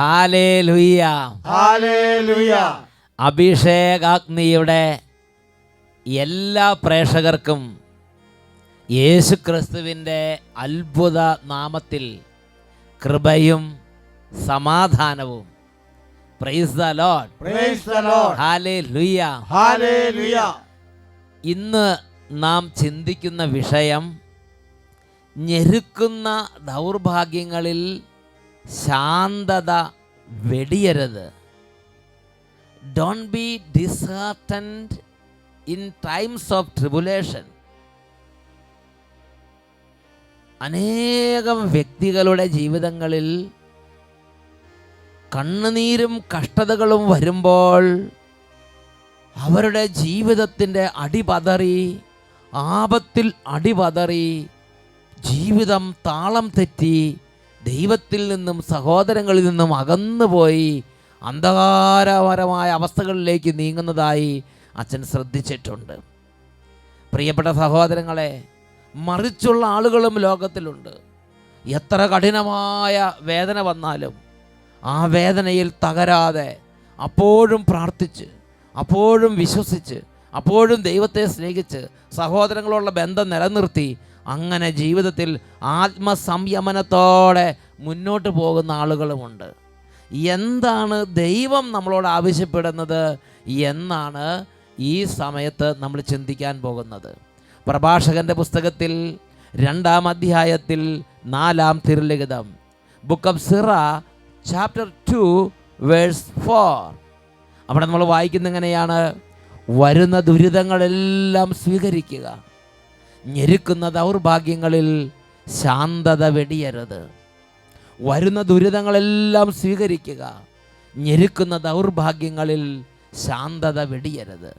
Hallelujah, hallelujah. അഭിഷേകാഗ്നിയുടെ എല്ലാ പ്രേക്ഷകർക്കും യേശുക്രിസ്തുവിൻ്റെ അത്ഭുത നാമത്തിൽ കൃപയും സമാധാനവും. Praise the Lord, praise the Lord, hallelujah, hallelujah. ഇന്ന് നാം ചിന്തിക്കുന്ന വിഷയം ഞെരുക്കുന്ന ദൗർഭാഗ്യങ്ങളിൽ ശാന്തത വെടിയരുത്. Don't be disheartened in times of tribulation. അനേകം വ്യക്തികളുടെ ജീവിതങ്ങളിൽ കണ്ണുനീരും കഷ്ടതകളും വരുമ്പോൾ അവരുടെ ജീവിതത്തിൻ്റെ അടിപതറി, ആപത്തിൽ അടിപതറി, ജീവിതം താളം തെറ്റി, ദൈവത്തിൽ നിന്നും സഹോദരങ്ങളിൽ നിന്നും അകന്നുപോയി അന്ധകാരപരമായ അവസ്ഥകളിലേക്ക് നീങ്ങുന്നതായി അച്ഛൻ ശ്രദ്ധിച്ചിട്ടുണ്ട്. പ്രിയപ്പെട്ട സഹോദരങ്ങളെ, മറിച്ചുള്ള ആളുകളും ലോകത്തിലുണ്ട്. എത്ര കഠിനമായ വേദന വന്നാലും ആ വേദനയിൽ തകരാതെ അപ്പോഴും പ്രാർത്ഥിച്ച്, അപ്പോഴും വിശ്വസിച്ച്, അപ്പോഴും ദൈവത്തെ സ്നേഹിച്ച് സഹോദരങ്ങളുള്ള ബന്ധം നിലനിർത്തി അങ്ങനെ ജീവിതത്തിൽ ആത്മസംയമനത്തോടെ മുന്നോട്ട് പോകുന്ന ആളുകളുമുണ്ട്. എന്താണ് ദൈവം നമ്മളോട് ആവശ്യപ്പെടുന്നത് എന്നാണ് ഈ സമയത്ത് നമ്മൾ ചിന്തിക്കാൻ പോകുന്നത്. പ്രഭാഷകൻ്റെ പുസ്തകത്തിൽ 2-ാം അധ്യായത്തിൽ 4-ാം തിരുലിഖിതം, book of Sirach chapter 2 verse 4, അവിടെ നമ്മൾ വായിക്കുന്ന എങ്ങനെയാണ്: വരുന്ന ദുരിതങ്ങളെല്ലാം സ്വീകരിക്കുക, ഞെരുക്കുന്ന ദൗർഭാഗ്യങ്ങളിൽ ശാന്തത വെടിയരുത്. വരുന്ന ദുരിതങ്ങളെല്ലാം സ്വീകരിക്കുക, ഞെരുക്കുന്ന ദൗർഭാഗ്യങ്ങളിൽ ശാന്തത വെടിയരുത്.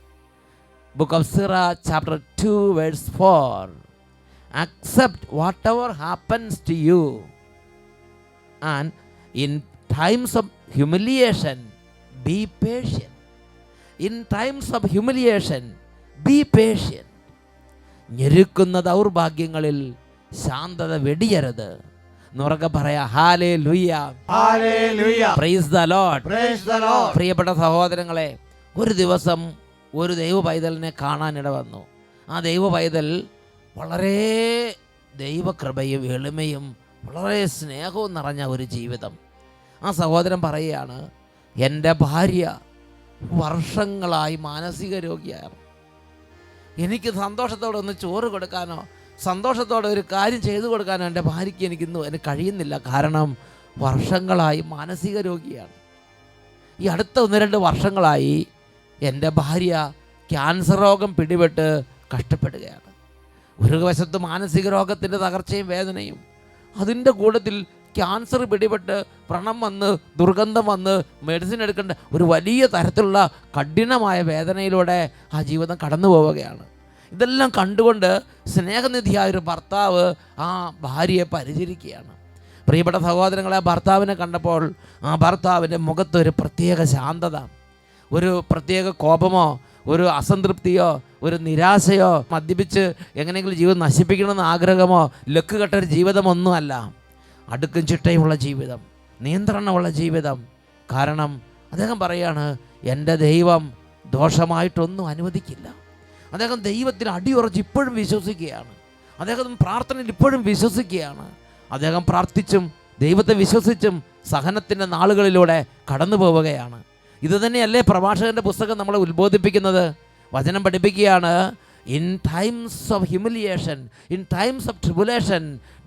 Book of Sirach chapter 2 verse 4, accept whatever happens to you and in times of humiliation be patient. In times of humiliation be patient. ഞെരുക്കുന്ന ദൗർഭാഗ്യങ്ങളിൽ ശാന്തത വെടിയരുത്. നുറക്കെ പറയാ, hallelujah, hallelujah. Price the Lord, praise the Lord. പ്രിയപ്പെട്ട സഹോദരങ്ങളെ, ഒരു ദിവസം ഒരു ദൈവ പൈതലിനെ കാണാനിട വന്നു. ആ ദൈവ പൈതൽ വളരെ ദൈവകൃപയും എളിമയും വളരെ സ്നേഹവും നിറഞ്ഞ ഒരു ജീവിതം. ആ സഹോദരൻ പറയുകയാണ്, എൻ്റെ ഭാര്യ വർഷങ്ങളായി മാനസിക രോഗിയാണ്. എനിക്ക് സന്തോഷത്തോടെ ഒന്ന് ചോറ് കൊടുക്കാനോ സന്തോഷത്തോടെ ഒരു കാര്യം ചെയ്തു കൊടുക്കാനോ എൻ്റെ ഭാര്യയ്ക്ക് എനിക്ക് കഴിയുന്നില്ല. കാരണം വർഷങ്ങളായി മാനസിക രോഗിയാണ്. ഈ അടുത്ത 1-2 വർഷങ്ങളായി എൻ്റെ ഭാര്യ ക്യാൻസർ രോഗം പിടിപെട്ട് കഷ്ടപ്പെടുകയാണ്. ഒരു വശത്ത് മാനസിക രോഗത്തിൻ്റെ തകർച്ചയും വേദനയും, അതിൻ്റെ കൂട്ടത്തിൽ ക്യാൻസർ പിടിപെട്ട് വ്രണം വന്ന് ദുർഗന്ധം വന്ന് മെഡിസിൻ എടുക്കേണ്ട ഒരു വലിയ തരത്തിലുള്ള കഠിനമായ വേദനയിലൂടെ ആ ജീവിതം കടന്നു പോവുകയാണ്. ഇതെല്ലാം കണ്ടുകൊണ്ട് സ്നേഹനിധിയായൊരു ഭർത്താവ് ആ ഭാര്യയെ പരിചരിക്കുകയാണ്. പ്രിയപ്പെട്ട സഹോദരങ്ങളെ, ഭർത്താവിനെ കണ്ടപ്പോൾ ആ ഭർത്താവിൻ്റെ മുഖത്ത് ഒരു പ്രത്യേക ശാന്തത, ഒരു പ്രത്യേക കോപമോ ഒരു അസംതൃപ്തിയോ ഒരു നിരാശയോ മദ്യപിച്ച് എങ്ങനെയെങ്കിലും ജീവിതം നശിപ്പിക്കണമെന്ന് ആഗ്രഹമോ ലക്ക് കെട്ടൊരു ജീവിതമൊന്നുമല്ല. അടുക്കും ചിട്ടയുമുള്ള ജീവിതം, നിയന്ത്രണമുള്ള ജീവിതം. കാരണം അദ്ദേഹം പറയാണ്, എൻ്റെ ദൈവം ദോഷമായിട്ടൊന്നും അനുവദിക്കില്ല. അദ്ദേഹം ദൈവത്തിൽ അടിയുറച്ച് ഇപ്പോഴും വിശ്വസിക്കുകയാണ്. അദ്ദേഹം പ്രാർത്ഥനയിൽ ഇപ്പോഴും വിശ്വസിക്കുകയാണ്. അദ്ദേഹം പ്രാർത്ഥിച്ചും ദൈവത്തെ വിശ്വസിച്ചും സഹനത്തിൻ്റെ നാളുകളിലൂടെ കടന്നു പോവുകയാണ്. ഇത് തന്നെയല്ലേ പ്രഭാഷകൻ്റെ പുസ്തകം നമ്മളെ ഉത്ബോധിപ്പിക്കുന്നത്? വചനം പഠിപ്പിക്കുകയാണ്, in times of humiliation, in times of tribulation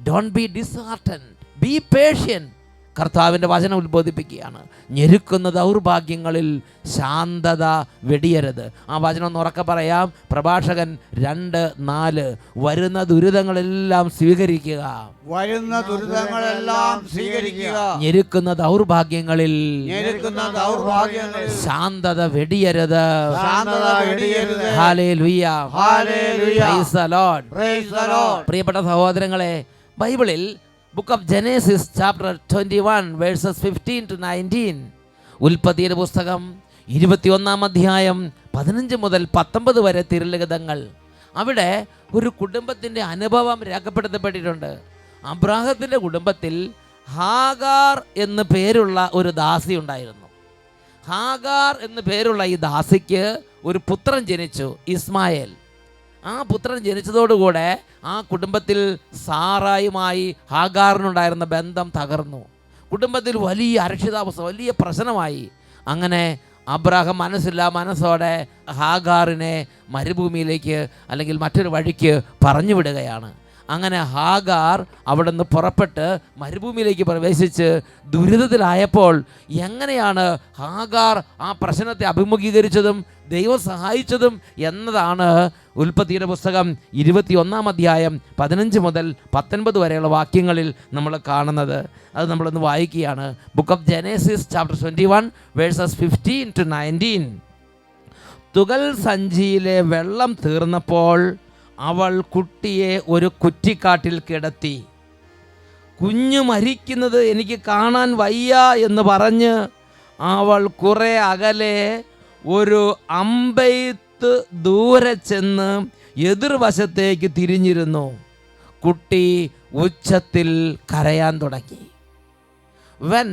don't be disheartened, be patient. കർത്താവിൻ്റെ വചനം ഉത്ബോധിപ്പിക്കുകയാണ്, ഞെരുക്കുന്ന ദൗർഭാഗ്യങ്ങളിൽ ശാന്തത വെടിയരുത്. ആ വചനം ഒന്ന് ഉറക്കെ പറയാം. പ്രഭാഷകൻ 2:4, വരുന്ന ദുരിതങ്ങളെല്ലാം സ്വീകരിക്കുക, വരുന്ന ദുരിതങ്ങളെല്ലാം സ്വീകരിക്കുക, ഞെരുക്കുന്ന ദൗർഭാഗ്യങ്ങളിൽ ശാന്തത വെടിയരുത്. Hallelujah, hallelujah, praise the Lord, praise the Lord. പ്രിയപ്പെട്ട സഹോദരങ്ങളെ, ബൈബിളിൽ book of Genesis chapter 21 verses 15 to 19, ഉൽപ്പത്തിയുടെ പുസ്തകം 21-ാം അധ്യായം 15 മുതൽ 19 വരെ തിരുലിഖിതങ്ങൾ. അവിടെ ഒരു കുടുംബത്തിൻ്റെ അനുഭവം രേഖപ്പെടുത്തപ്പെട്ടിട്ടുണ്ട്. അബ്രാഹത്തിൻ്റെ കുടുംബത്തിൽ ഹാഗാർ എന്ന് പേരുള്ള ഒരു ദാസി ഉണ്ടായിരുന്നു. ഹാഗാർ എന്ന് പേരുള്ള ഈ ദാസിക്ക് ഒരു പുത്രൻ ജനിച്ചു, ഇസ്മായേൽ. ആ പുത്രൻ ജനിച്ചതോടുകൂടെ ആ കുടുംബത്തിൽ സാറായുമായി ഹാഗാറിനുണ്ടായിരുന്ന ബന്ധം തകർന്നു. കുടുംബത്തിൽ വലിയ അരക്ഷിതാവസ്ഥ, വലിയ പ്രശ്നമായി. അങ്ങനെ അബ്രാഹാം മനസ്സോടെ ഹാഗാറിനെ മരുഭൂമിയിലേക്ക് അല്ലെങ്കിൽ മറ്റൊരു വഴിക്ക് പറഞ്ഞു വിടുകയാണ്. അങ്ങനെ ഹാഗാർ അവിടെ നിന്ന് പുറപ്പെട്ട് മരുഭൂമിയിലേക്ക് പ്രവേശിച്ച് ദുരിതത്തിലായപ്പോൾ എങ്ങനെയാണ് ഹാഗാർ ആ പ്രശ്നത്തെ അഭിമുഖീകരിച്ചതും ദൈവം സഹായിച്ചതും എന്നതാണ് ഉൽപ്പത്തിയുടെ പുസ്തകം 21 അധ്യായം 15 മുതൽ 19 വരെയുള്ള വാക്യങ്ങളിൽ നമ്മൾ കാണുന്നത്. അത് നമ്മളൊന്ന് വായിക്കുകയാണ്. Book of Genesis chapter 21 verses 15 to 19. തുകൽ സഞ്ചിയിലെ വെള്ളം തീർന്നപ്പോൾ അവൾ കുട്ടിയെ ഒരു കുറ്റിക്കാട്ടിൽ കിടത്തി. കുഞ്ഞു മരിക്കുന്നത് എനിക്ക് കാണാൻ വയ്യ എന്ന് പറഞ്ഞ് അവൾ കുറെ അകലെ ഒരു അമ്പെയ്ത്ത് ദൂരെ ചെന്ന് എതിർവശത്തേക്ക് തിരിഞ്ഞിരുന്നു. കുട്ടി ഉച്ചത്തിൽ കരയാൻ തുടങ്ങി. When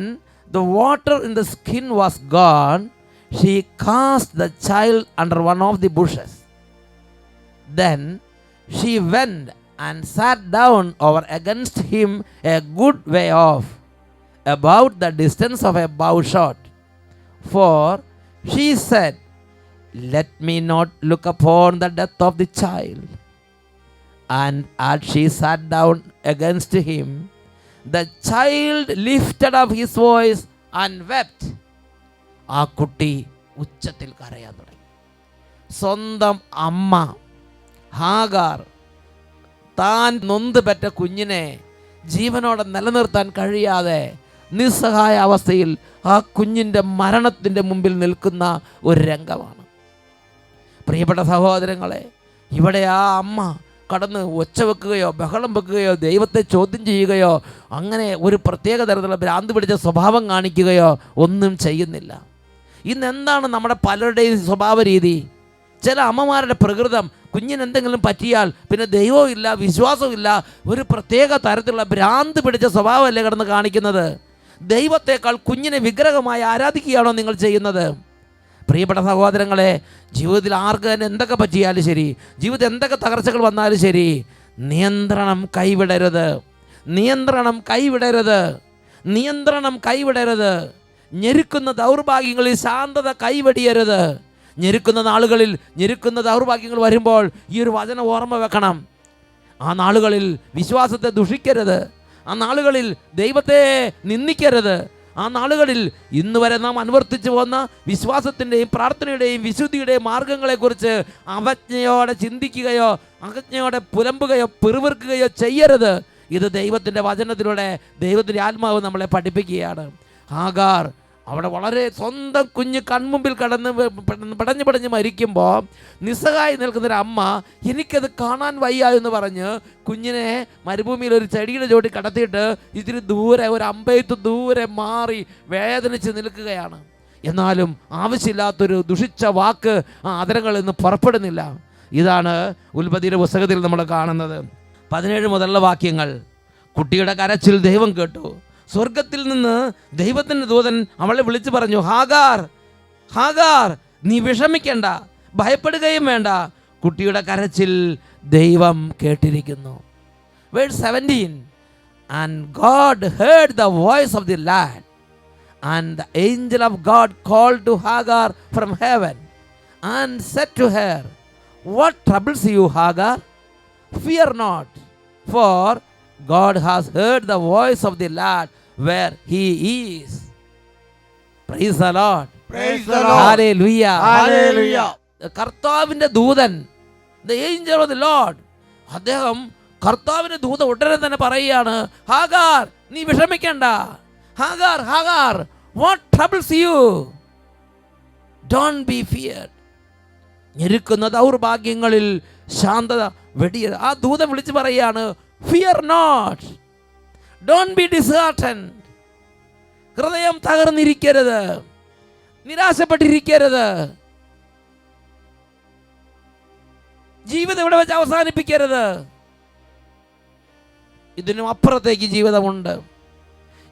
the water in the skin was gone, she cast the child under one of the bushes. Then she went and sat down over against him a good way off, about the distance of a bow shot. For she said, "Let me not look upon the death of the child." And as she sat down against him, the child lifted up his voice and wept. ആ കുട്ടി ഉച്ചത്തിൽ കരയാൻ തുടങ്ങി. സ്വന്തം അമ്മ Hagar താൻ നൊന്ത് പെറ്റ കുഞ്ഞിനെ ജീവനോടെ നിലനിർത്താൻ കഴിയാതെ നിസ്സഹായ അവസ്ഥയിൽ ആ കുഞ്ഞിൻ്റെ മരണത്തിൻ്റെ മുമ്പിൽ നിൽക്കുന്ന ഒരു രംഗമാണ്. പ്രിയപ്പെട്ട സഹോദരങ്ങളെ, ഇവിടെ ആ അമ്മ കടന്ന് ഒച്ച വെക്കുകയോ ബഹളം വെക്കുകയോ ദൈവത്തെ ചോദ്യം ചെയ്യുകയോ അങ്ങനെ ഒരു പ്രത്യേക തരത്തിലുള്ള ഭ്രാന്ത് പിടിച്ച സ്വഭാവം കാണിക്കുകയോ ഒന്നും ചെയ്യുന്നില്ല. ഇന്നെന്താണ് നമ്മുടെ പലരുടെയും സ്വഭാവ രീതി? ചില അമ്മമാരുടെ പ്രകൃതം, കുഞ്ഞിന് എന്തെങ്കിലും പറ്റിയാൽ പിന്നെ ദൈവവും ഇല്ല, വിശ്വാസവും ഇല്ല, ഒരു പ്രത്യേക തരത്തിലുള്ള ഭ്രാന്ത് പിടിച്ച സ്വഭാവമല്ലേ കിടന്ന് കാണിക്കുന്നത്? ദൈവത്തെക്കാൾ കുഞ്ഞിനെ വിഗ്രഹമായി ആരാധിക്കുകയാണോ നിങ്ങൾ ചെയ്യുന്നത്? പ്രിയപ്പെട്ട സഹോദരങ്ങളെ, ജീവിതത്തിൽ ആർക്ക് തന്നെ എന്തൊക്കെ പറ്റിയാലും ശരി, ജീവിതത്തിൽ എന്തൊക്കെ തകർച്ചകൾ വന്നാലും ശരി, നിയന്ത്രണം കൈവിടരുത്, നിയന്ത്രണം കൈവിടരുത്, നിയന്ത്രണം കൈവിടരുത്. ഞെരുക്കുന്ന ദൗർഭാഗ്യങ്ങളിൽ ശാന്തത കൈവെടിയരുത്. ഞെരുക്കുന്ന നാളുകളിൽ ഞെരുക്കുന്ന ദൗർഭാഗ്യങ്ങൾ വരുമ്പോൾ ഈ ഒരു വചനം ഓർമ്മ വെക്കണം. ആ നാളുകളിൽ വിശ്വാസത്തെ ദുഷിക്കരുത്. ആ നാളുകളിൽ ദൈവത്തെ നിന്ദിക്കരുത്. ആ നാളുകളിൽ ഇന്ന് വരെ നാം അനുവർത്തിച്ചു പോന്ന വിശ്വാസത്തിൻ്റെയും പ്രാർത്ഥനയുടെയും വിശുദ്ധിയുടെയും മാർഗങ്ങളെക്കുറിച്ച് അവജ്ഞയോടെ ചിന്തിക്കുകയോ അവജ്ഞയോടെ പുലമ്പുകയോ പിറുവിറുക്കുകയോ ചെയ്യരുത്. ഇത് ദൈവത്തിൻ്റെ വചനത്തിലൂടെ ദൈവത്തിൻ്റെ ആത്മാവ് നമ്മളെ പഠിപ്പിക്കുകയാണ്. ഹാഗാർ അവിടെ വളരെ സ്വന്തം കുഞ്ഞ് കൺമുമ്പിൽ കടന്ന് പടഞ്ഞ് മരിക്കുമ്പോൾ നിസ്സഹായി നിൽക്കുന്നൊരു അമ്മ എനിക്കത് കാണാൻ വയ്യ എന്ന് പറഞ്ഞ് കുഞ്ഞിനെ മരുഭൂമിയിൽ ഒരു ചെടിയുടെ ചോട്ടി കടത്തിയിട്ട് ഇതിന് ദൂരെ ഒരു അമ്പെയ്ത്ത് ദൂരെ മാറി വേദനിച്ച് നിൽക്കുകയാണ്. എന്നാലും ആവശ്യമില്ലാത്തൊരു ദുഷിച്ച വാക്ക് ആ അതരങ്ങളിൽ നിന്ന് പുറപ്പെടുന്നില്ല. ഇതാണ് ഉൽപ്പത്തിയുടെ പുസ്തകത്തിൽ നമ്മൾ കാണുന്നത്. 17 മുതലുള്ള വാക്യങ്ങൾ. കുട്ടിയുടെ കരച്ചിൽ ദൈവം കേട്ടു. സ്വർഗത്തിൽ നിന്ന് ദൈവത്തിൻ്റെ ദൂതൻ അവളെ വിളിച്ചു പറഞ്ഞു, ഹാഗാർ, ഹാഗാർ, നീ വിഷമിക്കേണ്ട, ഭയപ്പെടുകയും വേണ്ട. കുട്ടിയുടെ കരച്ചിൽ ദൈവം കേട്ടിരിക്കുന്നു. Verse 17. And God heard the voice of the lad, and the angel of God called to Hagar from heaven and said to her, What troubles you, Hagar? Fear not, for God has heard the voice of the lad where he is. Praise the Lord. Praise the Lord. Hallelujah. Hallelujah. കർത്താവിൻ്റെ ദൂതൻ, the angel of the Lord, അദ്ദേഹം കർത്താവിൻ്റെ ദൂതൻ ഉടനെ തന്നെ പറയുകയാണ്, Hagar, നീ വിഷമിക്കേണ്ട. Hagar, Hagar, what troubles you? Don't be feared. ഞെരുക്കുന്ന ദൗർഭാഗ്യങ്ങളിൽ ശാന്തത വെടിയരുത്. ആ ദൂതൻ വിളിച്ച് പറയുകയാണ്, fear not, don't be disheartened. ഹൃദയം തകർന്നിരിക്കരുത്, നിരാശപ്പെട്ടിരിക്കരുത്, ജീവിതം ഇവിടെ വെച്ച് അവസാനിപ്പിക്കരുത്. ഇതിനും അപ്പുറത്തേക്ക് ജീവിതമുണ്ട്.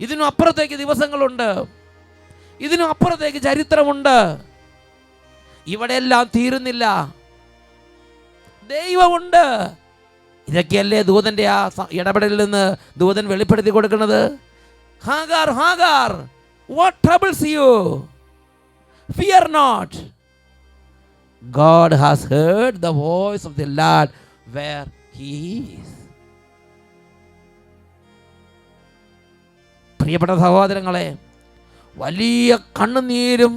ഇതിനും അപ്പുറത്തേക്ക് ദിവസങ്ങളുണ്ട്, ഇതിനും അപ്പുറത്തേക്ക് ചരിത്രമുണ്ട്. ഇവിടെയെല്ലാം തീരുന്നില്ല, ദൈവമുണ്ട്. ഇതൊക്കെയല്ലേ ദൂതന്റെ ആ ഇടപെടലിൽ നിന്ന് ദൂതൻ വെളിപ്പെടുത്തി കൊടുക്കുന്നത്. Hagar, Hagar, what troubles you? Fear not. God has heard the voice of the Lord where he is. പ്രിയപ്പെട്ട സഹോദരങ്ങളെ, വലിയ കണ്ണുനീരും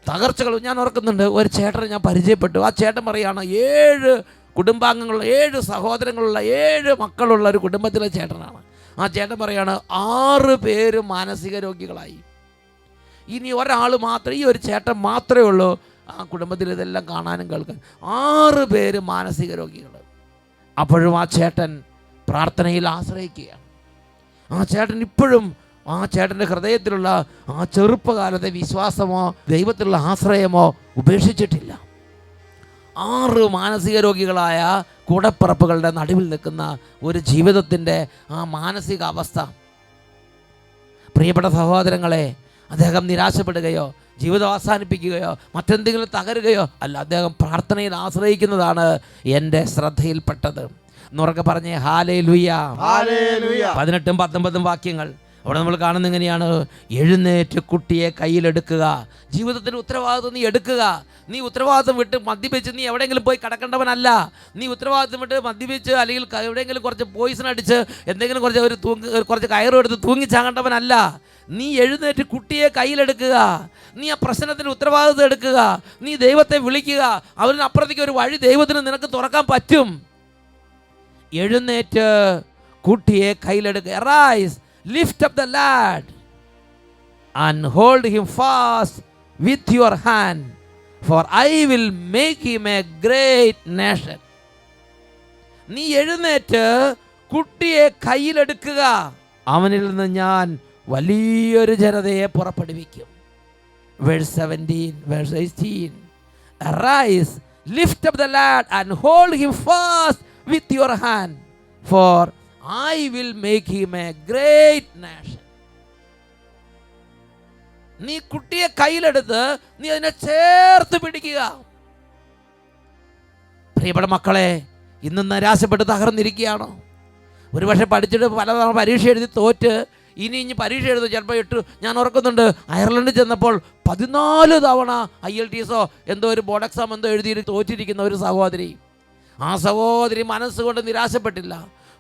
തകർച്ചകളും ഞാൻ ഓർക്കുന്നുണ്ട്. ഒരു ചേട്ടനെ ഞാൻ പരിചയപ്പെട്ടു. ആ ചേട്ടൻ പറയുകയാണ്, 7 കുടുംബാംഗങ്ങളുള്ള, 7 സഹോദരങ്ങളുള്ള, 7 മക്കളുള്ള ഒരു കുടുംബത്തിലെ ചേട്ടനാണ്. ആ ചേട്ടൻ പറയാണ്, 6 പേര് മാനസിക രോഗികളായി. ഇനി ഒരാൾ മാത്രം, ഈ ഒരു ചേട്ടൻ മാത്രമേ ഉള്ളൂ ആ കുടുംബത്തിൽ ഇതെല്ലാം കാണാനും കേൾക്കാൻ. 6 പേര് മാനസിക രോഗികൾ. അപ്പോഴും ആ ചേട്ടൻ പ്രാർത്ഥനയിൽ ആശ്രയിക്കുകയാണ്. ആ ചേട്ടൻ ഇപ്പോഴും, ആ ചേട്ടൻ്റെ ഹൃദയത്തിലുള്ള ആ ചെറുപ്പകാലത്തെ വിശ്വാസമോ ദൈവത്തിലുള്ള ആശ്രയമോ ഉപേക്ഷിച്ചിട്ടില്ല. 6 മാനസിക രോഗികളായ കൂടപ്പിറപ്പുകളുടെ നടുവിൽ നിൽക്കുന്ന ഒരു ജീവിതത്തിൻ്റെ ആ മാനസിക അവസ്ഥ. പ്രിയപ്പെട്ട സഹോദരങ്ങളെ, അദ്ദേഹം നിരാശപ്പെടുകയോ ജീവിതം അവസാനിപ്പിക്കുകയോ മറ്റെന്തെങ്കിലും തകരുകയോ അല്ല, അദ്ദേഹം പ്രാർത്ഥനയിൽ ആശ്രയിക്കുന്നതാണ് എൻ്റെ ശ്രദ്ധയിൽപ്പെട്ടത്. എന്നുറക്കെ പറഞ്ഞേ ഹല്ലേലൂയ. 18ഉം 19ഉം വാക്യങ്ങൾ അവിടെ നമ്മൾ കാണുന്ന എങ്ങനെയാണ്? എഴുന്നേറ്റ് കുട്ടിയെ കയ്യിലെടുക്കുക. ജീവിതത്തിൻ്റെ ഉത്തരവാദിത്വം നീ എടുക്കുക. നീ ഉത്തരവാദിത്വം വിട്ട് മദ്യപിച്ച് നീ എവിടെയെങ്കിലും പോയി കിടക്കേണ്ടവനല്ല. നീ ഉത്തരവാദിത്വം വിട്ട് മദ്യപിച്ച് അല്ലെങ്കിൽ എവിടെയെങ്കിലും കുറച്ച് പോയിസൺ അടിച്ച് എന്തെങ്കിലും കുറച്ച് കയറും തൂങ്ങിച്ചാകേണ്ടവനല്ല. നീ എഴുന്നേറ്റ് കുട്ടിയെ കയ്യിലെടുക്കുക. നീ ആ പ്രശ്നത്തിന് ഉത്തരവാദിത്വം എടുക്കുക. നീ ദൈവത്തെ വിളിക്കുക. അവരിനപ്പുറത്തേക്ക് ഒരു വഴി ദൈവത്തിന് നിനക്ക് തുറക്കാൻ പറ്റും. എഴുന്നേറ്റ് കുട്ടിയെ കയ്യിലെടുക്കുക. Arise, lift up the lad and hold him fast with your hand, for I will make him a great nation. നീ എഴുന്നേറ്റ് കുട്ടിയെ കയ്യിലെടുക്കുക. അവനിൽ നിന്ന് ഞാൻ വലിയൊരു ജനതയെ പുറപ്പെടുവിക്കും. Verse 17, verse 18. Arise, lift up the lad and hold him fast with your hand, for I will make him a great nation. നീ കുട്ടിയെ കയ്യിലെടുത്ത് നീ അതിനെ ചേർത്ത് പിടിക്കുക. പ്രിയപ്പെട്ട മക്കളെ, ഇന്ന് നിരാശപ്പെട്ട് തകർന്നിരിക്കുകയാണോ? ഒരുപക്ഷെ പഠിച്ചിട്ട് പലതവണ പരീക്ഷ എഴുതി തോറ്റ് ഇനി പരീക്ഷ എഴുതും. ചിലപ്പോൾ ഞാൻ ഓർക്കുന്നുണ്ട്, അയർലൻഡിൽ ചെന്നപ്പോൾ 14 തവണ IELTS എന്തോ ഒരു ബോർഡ് എക്സാം എന്തോ എഴുതി തോറ്റിരിക്കുന്ന ഒരു സഹോദരി. ആ സഹോദരി മനസ്സുകൊണ്ട് നിരാശപ്പെട്ടില്ല,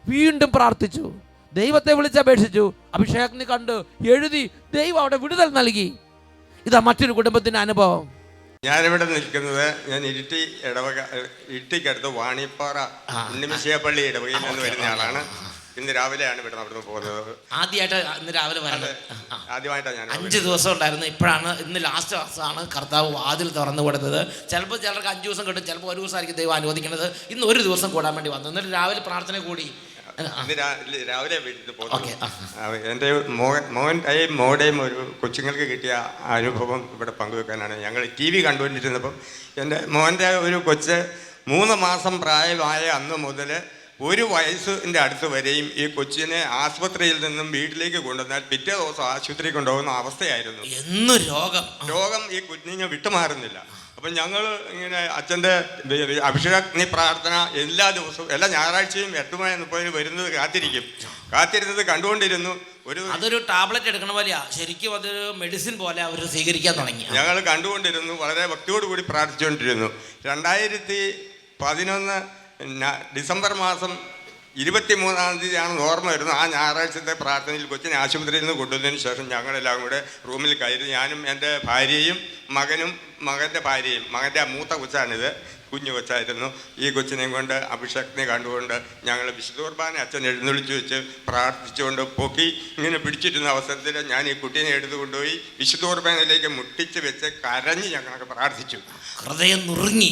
വീണ്ടും പ്രാർത്ഥിച്ചു, ദൈവത്തെ വിളിച്ചപേക്ഷിച്ചു, അഭിഷേകത്തിന് കണ്ട് എഴുതി, ദൈവം അവിടെ വിടുതൽ നൽകി. ഇതാ മറ്റൊരു കുടുംബത്തിൻ്റെ അനുഭവം. ഞാനിവിടെ നിൽക്കുന്നത്, ഞാൻ ഇരിട്ടിക്കടുത്ത് വാണിപ്പാറ ഉണ്ണിമിശിയപ്പള്ളി ഇടവകയിൽ നിന്ന് വരുന്ന ആളാണ്. ഇന്ന് രാവിലെയാണ് ഇവിടെ നിന്ന് പോകുന്നത്. ആദ്യമായിട്ടാണ് ഞാൻ 5 ദിവസം ഉണ്ടായിരുന്നു. ഇന്ന് ലാസ്റ്റ് മാസമാണ് കർത്താവ് വാതിൽ തുറന്നു കൊടുത്തത്. ചിലപ്പോൾ ചിലർക്ക് 5 ദിവസം കിട്ടും, ചിലപ്പോൾ 1 ദിവസമായിരിക്കും ദൈവം അനുവദിക്കുന്നത്. ഇന്ന് 1 ദിവസം കൂടാൻ വേണ്ടി വന്നു. എന്നിട്ട് രാവിലെ പ്രാർത്ഥന കൂടി രാവിലെ വീട്ടിൽ പോകുന്നു. എൻ്റെ മോടെയും ഒരു കൊച്ചുങ്ങൾക്ക് കിട്ടിയ അനുഭവം ഇവിടെ പങ്കുവെക്കാനാണ്. ഞങ്ങൾ TV കണ്ടുകൊണ്ടിരുന്നപ്പം എൻ്റെ മോൻ്റെ ഒരു കൊച്ച് 3 മാസം പ്രായമായ അന്ന് മുതൽ 1 വയസ്സിൻ്റെ അടുത്ത് വരെയും ഈ കൊച്ചിനെ ആശുപത്രിയിൽ നിന്നും വീട്ടിലേക്ക് കൊണ്ടുവന്നാൽ പിറ്റേ ദിവസം ആശുപത്രി കൊണ്ടുപോകുന്ന അവസ്ഥയായിരുന്നു. രോഗം ഈ കുഞ്ഞിനെ വിട്ടുമാറുന്നില്ല. അപ്പം ഞങ്ങൾ ഇങ്ങനെ അച്ഛൻ്റെ അഭിഷേകാഗ്നി പ്രാർത്ഥന എല്ലാ ദിവസവും, എല്ലാ ഞായറാഴ്ചയും 8:30 വരുന്നത് കാത്തിരുന്നത് കണ്ടുകൊണ്ടിരുന്നു. അതൊരു ടാബ്ലറ്റ് എടുക്കണ പോലെയാ, ശരിക്കും അതൊരു മെഡിസിൻ പോലെ അവർ സ്വീകരിക്കാൻ തുടങ്ങി. ഞങ്ങൾ കണ്ടുകൊണ്ടിരുന്നു, വളരെ ഭക്തിയോടുകൂടി പ്രാർത്ഥിച്ചുകൊണ്ടിരുന്നു. 2011 ഡിസംബർ മാസം 23-ാം തീയതിയാണെന്ന് ഓർമ്മ വരുന്നു. ആ ഞായറാഴ്ചത്തെ പ്രാർത്ഥനയിൽ കൊച്ചിനെ ആശുപത്രിയിൽ നിന്ന് കൊണ്ടുവന്നതിന് ശേഷം ഞങ്ങളെല്ലാം കൂടെ റൂമിൽ കയറി, ഞാനും എൻ്റെ ഭാര്യയും മകനും മകൻ്റെ ഭാര്യയും. മകൻ്റെ മൂത്ത കൊച്ചാണിത്, കുഞ്ഞു കൊച്ചായിരുന്നു. ഈ കൊച്ചിനെയും കൊണ്ട് അഭിഷേകത്തിനെ കണ്ടുകൊണ്ട് ഞങ്ങൾ വിശുദ്ധ കുർബാന അച്ഛൻ എഴുന്നള്ളിച്ച് വെച്ച് പ്രാർത്ഥിച്ചുകൊണ്ട് പൊക്കി ഇങ്ങനെ പിടിച്ചിരുന്ന അവസരത്തിൽ ഞാൻ ഈ കുട്ടീനെ എടുത്തു കൊണ്ടുപോയി വിശുദ്ധ കുർബാനയിലേക്ക് മുട്ടിച്ച് വെച്ച് കരഞ്ഞ് ഞങ്ങൾക്ക് പ്രാർത്ഥിച്ചു. ഹൃദയം നുറുങ്ങി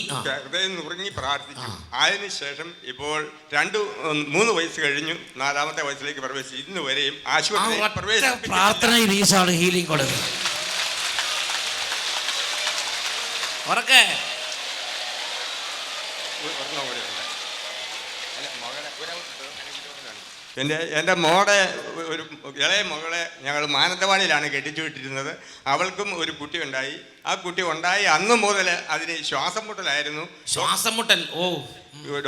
പ്രാർത്ഥിച്ചു. അതിനുശേഷം ഇപ്പോൾ 3 വയസ്സ് കഴിഞ്ഞു, 4ാമത്തെ വയസ്സിലേക്ക് പ്രവേശിച്ചു. ഇന്ന് വരെയും ആശുപത്രി പ്രാർത്ഥനയിൽ ഈശോയാണ് ഹീലിംഗ് കൊടുക്കുന്നത്. എൻ്റെ മോടെ ഒരു ഇളയ മകളെ ഞങ്ങൾ മാനന്തവാടിയിലാണ് കെട്ടിച്ചു വിട്ടിരുന്നത്. അവൾക്കും ഒരു കുട്ടി ഉണ്ടായി. ആ കുട്ടി ഉണ്ടായി അന്ന് മുതൽ അതിന് ശ്വാസം മുട്ടലായിരുന്നു. ശ്വാസം മുട്ടൽ.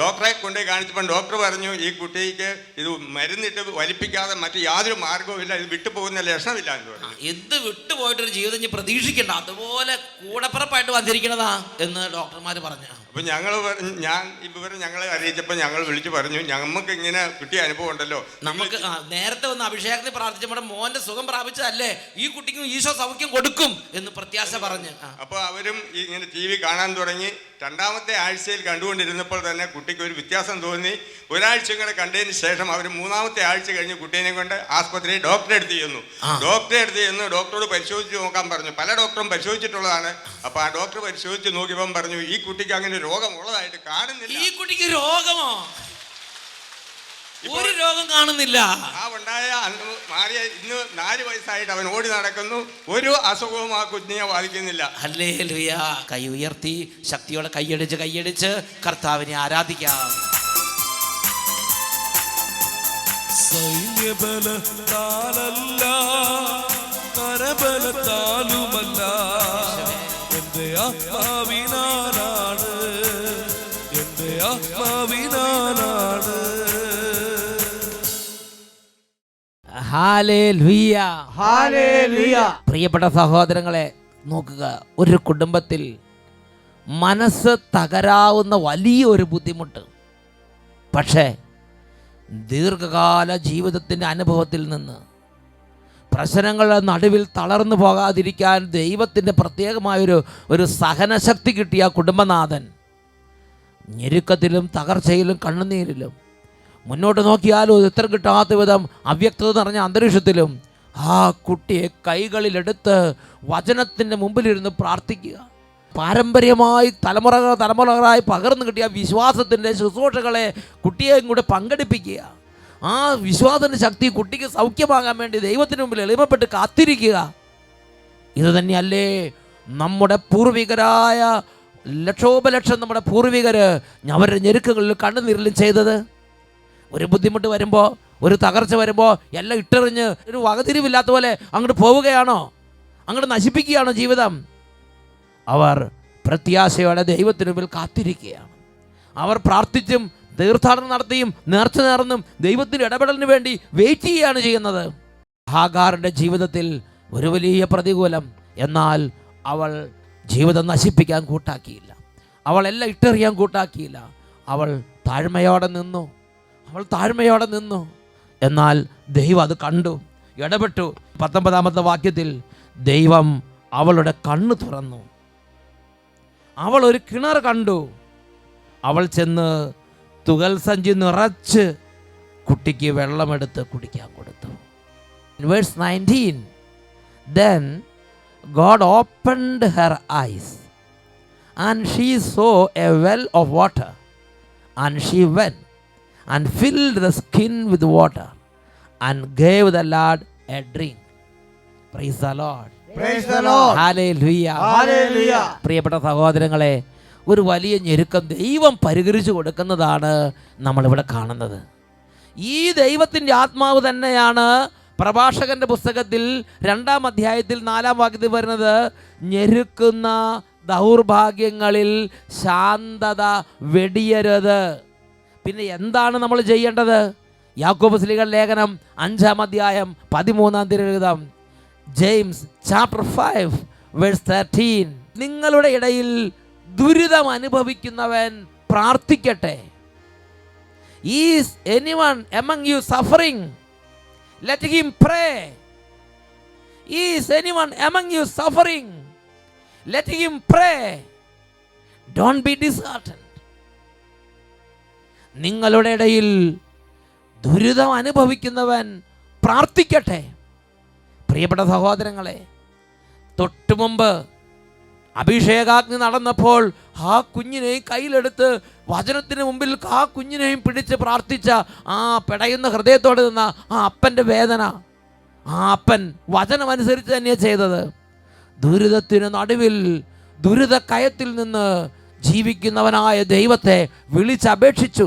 ഡോക്ടറെ കൊണ്ടുപോയി കാണിച്ചപ്പോൾ ഡോക്ടർ പറഞ്ഞു ഈ കുട്ടിക്ക് ഇത് മരുന്നിട്ട് വലിപ്പിക്കാതെ മറ്റു യാതൊരു മാർഗവും ഇല്ല, ഇത് വിട്ടുപോകുന്ന ലക്ഷണമില്ല എന്ന് പറഞ്ഞു. ഇത് വിട്ടുപോയിട്ടൊരു ജീവിതം ഇനി പ്രതീക്ഷിക്കണ്ട, അതുപോലെ കൂടപ്പിറപ്പായിട്ട് വന്നിരിക്കണതാ എന്ന് ഡോക്ടർമാർ പറഞ്ഞു. അപ്പം ഞാൻ ഇവരെ ഞങ്ങളെ അറിയിച്ചപ്പോൾ ഞങ്ങൾ വിളിച്ചു പറഞ്ഞു, നമുക്ക് ഇങ്ങനെ കിട്ടിയ അനുഭവം ഉണ്ടല്ലോ, നമുക്ക് നേരത്തെ ഒന്ന് അഭിഷേകത്തിൽ പ്രാർത്ഥിച്ചപ്പോൾ മോന്റെ സുഖം പ്രാപിച്ചതല്ലേ, ഈ കുട്ടിക്കും ഈശോ സൗഖ്യം കൊടുക്കും എന്ന് പ്രത്യാശ പറഞ്ഞു. അപ്പോൾ അവരും ഇങ്ങനെ TV കാണാൻ തുടങ്ങി. രണ്ടാമത്തെ ആഴ്ചയിൽ കണ്ടുകൊണ്ടിരുന്നപ്പോൾ തന്നെ കുട്ടിക്ക് ഒരു വ്യത്യാസം തോന്നി. ഒരാഴ്ച കൂടെ കണ്ടതിന് ശേഷം അവർ മൂന്നാമത്തെ ആഴ്ച കഴിഞ്ഞ് കുട്ടീനെ കൊണ്ട് ആസ്പത്രിയിൽ ഡോക്ടറെ അടുത്ത് ചെന്നു. ഡോക്ടറോട് പരിശോധിച്ച് നോക്കാൻ പറഞ്ഞു. പല ഡോക്ടറും പരിശോധിച്ചിട്ടുള്ളതാണ്. അപ്പോൾ ആ ഡോക്ടർ പരിശോധിച്ച് നോക്കിയപ്പം പറഞ്ഞു ഈ കുട്ടിക്ക് അങ്ങനെ രോഗമുള്ളതായിട്ട് കാണുന്നില്ല. ഈ കുട്ടിക്ക് രോഗമോ? ഒരു രോഗം കാണുന്നില്ല. ആ ഉണ്ടായ അന്ന് മാറിയ ഇന്ന് 4 വയസ്സായിട്ട് അവൻ ഓടി നടക്കുന്നു. ഒരു അസുഖവും ആ കുഞ്ഞിനെ ബാധിക്കുന്നില്ല. ഹല്ലേലൂയ. കൈ ഉയർത്തി ശക്തിയോടെ കൈയടിച്ച് കർത്താവിനെ ആരാധിക്കാം. സൈന്യബലത്താലല്ല കരബലത്താലുമല്ല എന്റെ ആത്മാവിനാലാണ്, എന്റെ ആത്മാവിനാലാണ്. ഹല്ലേലൂയ. ഹല്ലേലൂയ. പ്രിയപ്പെട്ട സഹോദരങ്ങളെ, നോക്കുക, ഒരു കുടുംബത്തിൽ മനസ്സ് തകരാവുന്ന വലിയൊരു ബുദ്ധിമുട്ട്, പക്ഷേ ദീർഘകാല ജീവിതത്തിൻ്റെ അനുഭവത്തിൽ നിന്ന് പ്രശ്നങ്ങളുടെ നടുവിൽ തളർന്നു പോകാതിരിക്കാൻ ദൈവത്തിൻ്റെ പ്രത്യേകമായൊരു സഹനശക്തി കിട്ടിയ കുടുംബനാഥൻ ഞെരുക്കത്തിലും തകർച്ചയിലും കണ്ണുനീരിലും മുന്നോട്ട് നോക്കിയാലും ഉത്തരം കിട്ടാത്ത വിധം അവ്യക്തത നിറഞ്ഞ അന്തരീക്ഷത്തിലും ആ കുട്ടിയെ കൈകളിലെടുത്ത് വചനത്തിൻ്റെ മുമ്പിലിരുന്ന് പ്രാർത്ഥിക്കുക. പാരമ്പര്യമായി തലമുറകളായി പകർന്നു കിട്ടിയ വിശ്വാസത്തിൻ്റെ ശുശ്രൂഷകളെ കുട്ടിയെയും കൂടെ പങ്കെടുപ്പിക്കുക. ആ വിശ്വാസത്തിൻ്റെ ശക്തി കുട്ടിക്ക് സൗഖ്യമാകാൻ വേണ്ടി ദൈവത്തിന് മുമ്പിൽ എളിമപ്പെട്ട് കാത്തിരിക്കുക. ഇത് തന്നെയല്ലേ നമ്മുടെ പൂർവികരായ ലക്ഷോപലക്ഷം നമ്മുടെ പൂർവികർ അവരുടെ ഞെരുക്കങ്ങളിലും കണ്ണുനീരിലും ചെയ്തത്. ഒരു ബുദ്ധിമുട്ട് വരുമ്പോൾ, ഒരു തകർച്ച വരുമ്പോൾ എല്ലാം ഇട്ടെറിഞ്ഞ് ഒരു വകതിരിവില്ലാത്ത പോലെ അങ്ങോട്ട് പോവുകയാണോ? അങ്ങോട്ട് നശിപ്പിക്കുകയാണോ ജീവിതം? അവർ പ്രത്യാശയോടെ ദൈവത്തിന് മുമ്പിൽ കാത്തിരിക്കുകയാണ്. അവർ പ്രാർത്ഥിച്ചും തീർത്ഥാടനം നടത്തിയും നേർച്ച നേർന്നും ദൈവത്തിൻ്റെ ഇടപെടലിന് വേണ്ടി വെയിറ്റ് ചെയ്യുകയാണ് ചെയ്യുന്നത്. ഹാഗാറിൻ്റെ ജീവിതത്തിൽ ഒരു വലിയ പ്രതികൂലം, എന്നാൽ അവൾ ജീവിതം നശിപ്പിക്കാൻ കൂട്ടാക്കിയില്ല. അവൾ എല്ലാം ഇട്ടെറിയാൻ കൂട്ടാക്കിയില്ല. അവൾ താഴ്മയോടെ നിന്നു. എന്നാൽ ദൈവം അത് കണ്ടു, ഇടപെട്ടു. 19-ാമത്തെ വാക്യത്തിൽ ദൈവം അവളുടെ കണ്ണ് തുറന്നു. അവൾ ഒരു കിണർ കണ്ടു. അവൾ ചെന്ന് തുകൽ സഞ്ചി നിറച്ച് കുട്ടിക്ക് വെള്ളമെടുത്ത് കുടിക്കാൻ കൊടുത്തു. Verse 19, then God opened her eyes and she saw a well of water, and she went and filled the skin with water and gave the lad a drink. Praise the Lord. Praise the Lord. Hallelujah. Hallelujah. പ്രിയപ്പെട്ട സഹോദരങ്ങളെ, ഒരു വലിയ ഞെരുക്കം ദൈവം പരിഹരിച്ചു കൊടുക്കുന്നതാണ് നമ്മളിവിടെ കാണുന്നത്. ഈ ദൈവത്തിൻ്റെ ആത്മാവ് തന്നെയാണ് പ്രഭാഷകന്റെ പുസ്തകത്തിൽ 2-ാം അധ്യായത്തിൽ 4-ാം വാക്യത്തിൽ വരുന്നത്, ഞെരുക്കുന്ന ദൗർഭാഗ്യങ്ങളിൽ ശാന്തത വെടിയരുത്. പിന്നെ എന്താണ് നമ്മൾ ചെയ്യേണ്ടത്? യാക്കോബ് ശ്ലീഹ ലേഖനം 5-ാം അധ്യായം 13-ാം തിരുലിഖിതം, ജെയിംസ് ചാപ്റ്റർ 5 വേഴ്സ് 13, നിങ്ങളുടെ ഇടയിൽ ദുരിതം അനുഭവിക്കുന്നവൻ പ്രാർത്ഥിക്കട്ടെ. Is anyone among you suffering? Let him pray. Is anyone among you suffering? Let him pray. Don't be disheartened. നിങ്ങളുടെ ഇടയിൽ ദുരിതം അനുഭവിക്കുന്നവൻ പ്രാർത്ഥിക്കട്ടെ. പ്രിയപ്പെട്ട സഹോദരങ്ങളെ, തൊട്ടു മുമ്പ് അഭിഷേകാഗ്നി നടന്നപ്പോൾ ആ കുഞ്ഞിനെയും കയ്യിലെടുത്ത് വചനത്തിന് മുമ്പിൽ ആ കുഞ്ഞിനെയും പിടിച്ച് പ്രാർത്ഥിച്ച ആ പിടയുന്ന ഹൃദയത്തോടെ നിന്ന ആ അപ്പൻ്റെ വേദന, ആ അപ്പൻ വചനമനുസരിച്ച് തന്നെയാണ് ചെയ്തത്. ദുരിതത്തിന് നടുവിൽ ദുരിതക്കയത്തിൽ നിന്ന് ജീവിക്കുന്നവനായ ദൈവത്തെ വിളിച്ചപേക്ഷിച്ചു.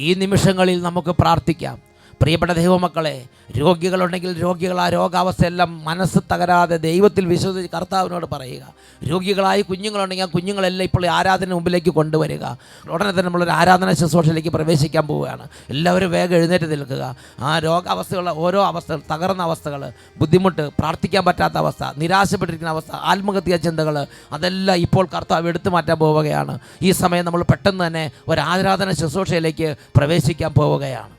ഈ നിമിഷങ്ങളിൽ നമുക്ക് പ്രാർത്ഥിക്കാം. പ്രിയപ്പെട്ട ദൈവമക്കളെ, രോഗികളുണ്ടെങ്കിൽ രോഗികൾ ആ രോഗാവസ്ഥയെല്ലാം മനസ്സ് തകരാതെ ദൈവത്തിൽ വിശ്വസിച്ച് കർത്താവിനോട് പറയുക. രോഗികളായി കുഞ്ഞുങ്ങളുണ്ടെങ്കിൽ ആ കുഞ്ഞുങ്ങളെല്ലാം ഇപ്പോൾ ആരാധന മുമ്പിലേക്ക് കൊണ്ടുവരിക. ഉടനെ തന്നെ നമ്മളൊരു ആരാധന ശുശ്രൂഷയിലേക്ക് പ്രവേശിക്കാൻ പോവുകയാണ്. എല്ലാവരും വേഗം എഴുന്നേറ്റ് നിൽക്കുക. ആ രോഗാവസ്ഥകൾ, ഓരോ അവസ്ഥകൾ, തകർന്ന അവസ്ഥകൾ, ബുദ്ധിമുട്ട്, പ്രാർത്ഥിക്കാൻ പറ്റാത്ത അവസ്ഥ, നിരാശപ്പെട്ടിരിക്കുന്ന അവസ്ഥ, ആത്മഹത്യാ ചിന്തകൾ, അതെല്ലാം ഇപ്പോൾ കർത്താവ് എടുത്തു മാറ്റാൻ പോവുകയാണ്. ഈ സമയം നമ്മൾ പെട്ടെന്ന് തന്നെ ഒരു ആരാധന ശുശ്രൂഷയിലേക്ക് പ്രവേശിക്കാൻ പോവുകയാണ്.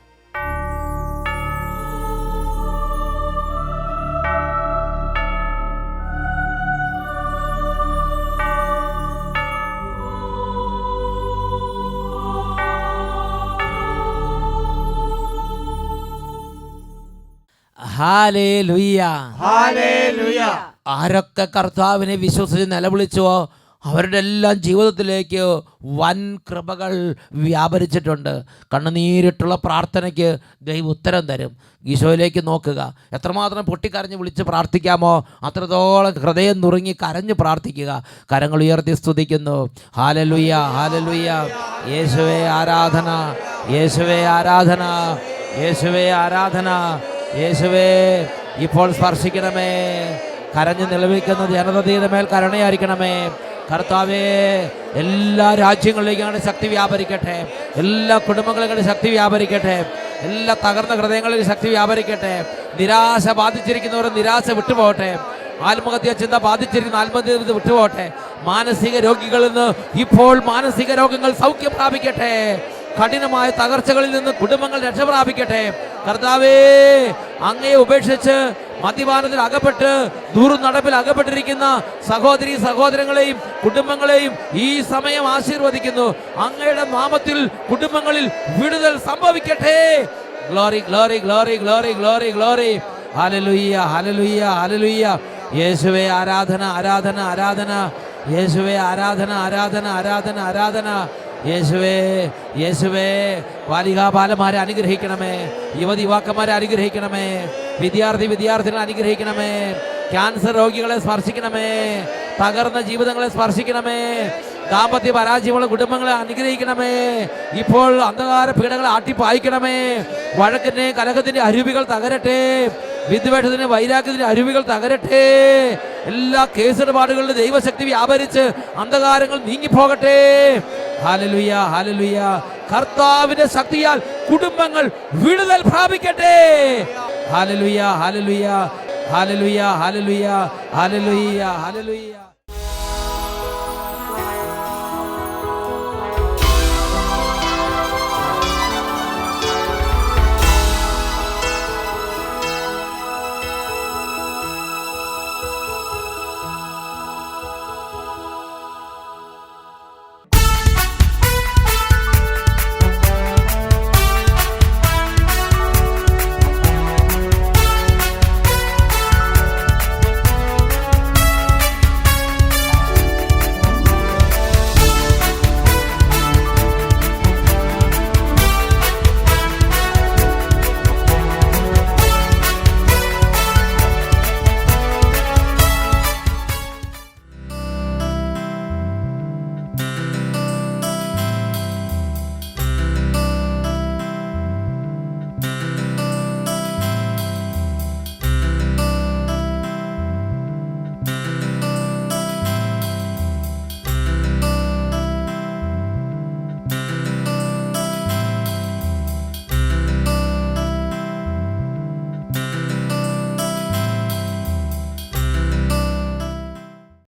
Hallelujah, hallelujah. ആരൊക്കെ കർത്താവിനെ വിശ്വസിച്ച് നിലവിളിച്ചോ അവരുടെ എല്ലാം ജീവിതത്തിലേക്ക് വൻ കൃപകൾ വ്യാപരിച്ചിട്ടുണ്ട്. കണ്ണുനീരിട്ടുള്ള പ്രാർത്ഥനയ്ക്ക് ദൈവം ഉത്തരം തരും. ഈശോയിലേക്ക് നോക്കുക. എത്രമാത്രം പൊട്ടിക്കരഞ്ഞ് വിളിച്ച് പ്രാർത്ഥിക്കാമോ അത്രത്തോളം ഹൃദയം നുറുങ്ങി കരഞ്ഞ് പ്രാർത്ഥിക്കുക. കരങ്ങൾ ഉയർത്തി സ്തുതിക്കുന്നു. Hallelujah, hallelujah. യേശുവേ ആരാധന, യേശുവേ ആരാധന, യേശുവേ ആരാധന. യേശുവേ ഇപ്പോൾ സ്പർശിക്കണമേ. കരഞ്ഞ് നിലവിളിക്കുന്ന ജനതയുടെ മേൽ കരുണയായിരിക്കണമേ. കർത്താവേ, എല്ലാ രാജ്യങ്ങളിലേക്കും ഞങ്ങളുടെ ശക്തി വ്യാപരിക്കട്ടെ. എല്ലാ കുടുംബങ്ങളിലും ശക്തി വ്യാപരിക്കട്ടെ. എല്ലാ തകർന്ന ഹൃദയങ്ങളിലും ശക്തി വ്യാപരിക്കട്ടെ. നിരാശ ബാധിച്ചിരിക്കുന്നവർ നിരാശ വിട്ടുപോകട്ടെ. ആത്മഹത്യാ ചിന്ത ബാധിച്ചിരിക്കുന്ന ആത്മഹത്യ വിട്ടുപോകട്ടെ. മാനസിക രോഗികളിൽ നിന്ന് ഇപ്പോൾ മാനസിക രോഗങ്ങൾ സൗഖ്യം പ്രാപിക്കട്ടെ. കഠിനമായ തകർച്ചകളിൽ നിന്ന് കുടുംബങ്ങൾ രക്ഷപ്രാപിക്കട്ടെ. കർത്താവേ, അങ്ങയെ ഉപേക്ഷിച്ച് മദ്യപാനത്തിൽ അകപ്പെട്ട് ദുർനടപ്പിൽ അകപ്പെട്ടിരിക്കുന്ന സഹോദരി സഹോദരങ്ങളെയും കുടുംബങ്ങളെയും ഈ സമയം ആശീർവദിക്കുന്നു. അങ്ങയുടെ നാമത്തിൽ കുടുംബങ്ങളിൽ വിടുതൽ സംഭവിക്കട്ടെ. Glory, glory, glory, glory, glory, glory. Hallelujah, hallelujah, hallelujah. യേശുവേ ആരാധന, ആരാധന, ആരാധന. യേശുവേ ആരാധന, ആരാധന, ആരാധന, ആരാധന. യേശുവേ, യേശുവേ. ബാലികാബാലന്മാരെ അനുഗ്രഹിക്കണമേ. യുവതിയുവാക്കന്മാരെ അനുഗ്രഹിക്കണമേ. വിദ്യാർത്ഥികളെ അനുഗ്രഹിക്കണമേ. ക്യാൻസർ രോഗികളെ സ്പർശിക്കണമേ. തകർന്ന ജീവിതങ്ങളെ സ്പർശിക്കണമേ. ദാമ്പത്യ പരാജയമുള്ള കുടുംബങ്ങളെ അനുഗ്രഹിക്കണമേ. ഇപ്പോൾ അന്ധകാര പീഡകളെ ആട്ടിപ്പായിക്കണമേ. വഴക്കിന്റെ കലഹത്തിന്റെ അരുവികൾ തകരട്ടെ. വിദ്വേഷത്തിന് വൈരാഗ്യത്തിന് അരുവികൾ തകരട്ടെ. എല്ലാ കേസിടപാടുകളിലും ദൈവശക്തി വ്യാപരിച്ച് അന്ധകാരങ്ങൾ നീങ്ങിപ്പോകട്ടെ. Hallelujah, hallelujah. കർത്താവിന്റെ ശക്തിയാൽ കുടുംബങ്ങൾ വിടുതൽ പ്രാപിക്കട്ടെ. Hallelujah, hallelujah, hallelujah, hallelujah, hallelujah, hallelujah.